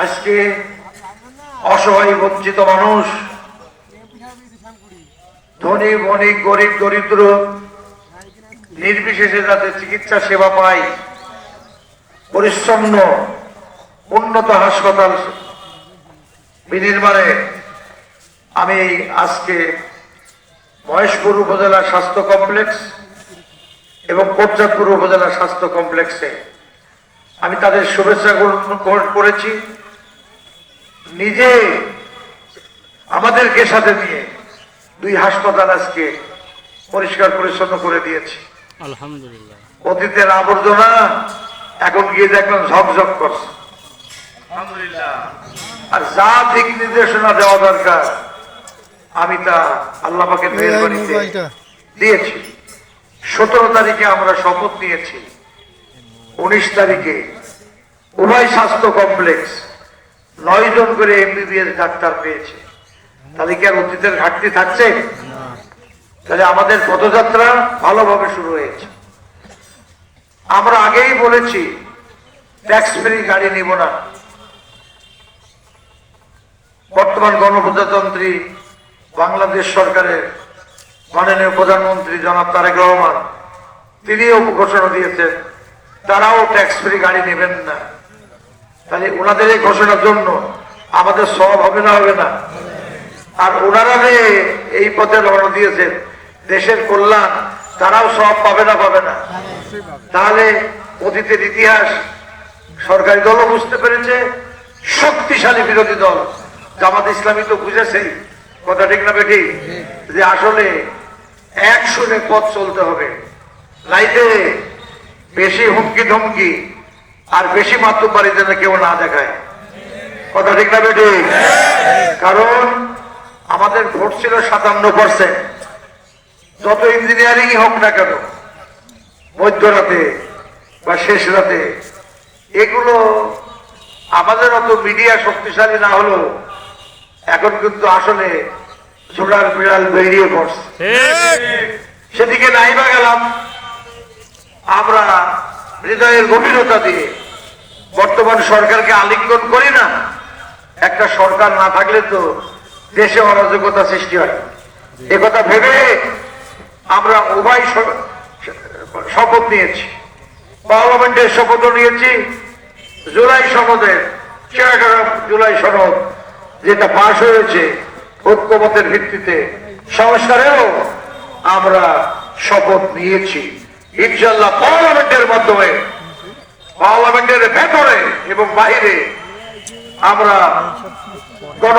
আজকে অসহায় বঞ্চিত মানুষ, ধনী বণিক, গরিব দরিদ্র নির্বিশেষে যাতে চিকিৎসা সেবা পায়, পরিচ্ছন্ন উন্নত হাসপাতাল বিনির্মাণে আমি আজকে মহেশপুর উপজেলা স্বাস্থ্য কমপ্লেক্স এবং কোটচাঁদপুর উপজেলা স্বাস্থ্য কমপ্লেক্সে আমি তাদের শুভেচ্ছা গ্রহণ করেছি। নিজে আমাদেরকে সাথে নিয়ে দুই হাসপাতাল আজকে পরিষ্কার পরিচ্ছন্ন করে দিয়েছি। আলহামদুলিল্লাহ। অতীতের আবর্জনা এখন গিয়ে দেখলাম ঝকঝক করছে, আলহামদুলিল্লাহ। আর যা দিক নির্দেশনা দেওয়া দরকার আমি তা আল্লাহ পাকের মেহেরবানিতে দিয়েছি। 17 তারিখে আমরা শপথ নিয়েছি, 19 তারিখে উভয় স্বাস্থ্য কমপ্লেক্স 9 জন করে এমবিবিএস ডাক্তার পেয়েছে। তাহলে কি আর অতীতের ঘাটতি থাকছে? তাহলে আমাদের পদযাত্রা ভালোভাবে শুরু হয়েছে। আমরা আগেই বলেছি ট্যাক্স ফ্রি গাড়ি নিব না। বর্তমান গণপ্রজাতন্ত্রী বাংলাদেশ সরকারের মাননীয় প্রধানমন্ত্রী জনাব তারেক রহমান তিনিও ঘোষণা দিয়েছেন তারাও ট্যাক্স ফ্রি গাড়ি নেবেন না। তাহলে ওনাদের এই ঘোষণার জন্য আমাদের সওয়াব হবে না? হবে না? আর ওনারা এই পথে রওনা দিয়েছেন দেশের কল্যাণ, তারাও সওয়াব পাবে না? পাবে না? তাহলে অতীতের ইতিহাস সরকারি দলও বুঝতে পেরেছে, শক্তিশালী বিরোধী দল জামাত ইসলামী তো বুঝেছেই, কথা ঠিক না বেঠিক, যে আসলে এক সুরে পথ চলতে হবে, নাইতে বেশি হুমকি ধমকি আর বেশি মাতব্বরি যেন কেউ না দেখায়, কথা ঠিক না বেঠিক। কারণ আমাদের ভোট ছিল 57%। যত ইঞ্জিনিয়ারিং হোক না কেন মধ্যরাতে বা শেষ রাতে, এগুলো আমাদের অত মিডিয়া শক্তিশালী না হলেও এখন কিন্তু আসলে ছোড়ার বিড়াল বেরিয়ে পড়ছে। সেদিকে নাইবা গেলাম আমরা হৃদয়ের গভীরতা দিয়ে বর্তমান সরকারকে আলিঙ্গন করি না। একটা সরকার না থাকলে তো দেশে অরাজকতা সৃষ্টি হয়, একথা ভেবে আমরা উভয় শপথ নিয়েছি। পার্লামেন্টের শপথও নিয়েছি। জুলাই সনদের চার্টার অফ জুলাই সনদ যেটা পাশ হয়েছে ঐক্যমতের ভিত্তিতে, সংস্কারেও আমরা শপথ নিয়েছি। ইনশাআল্লাহ পার্লামেন্টের মাধ্যমে, পার্লামেন্টের ভেতরে এবং বাইরে আমরা গণ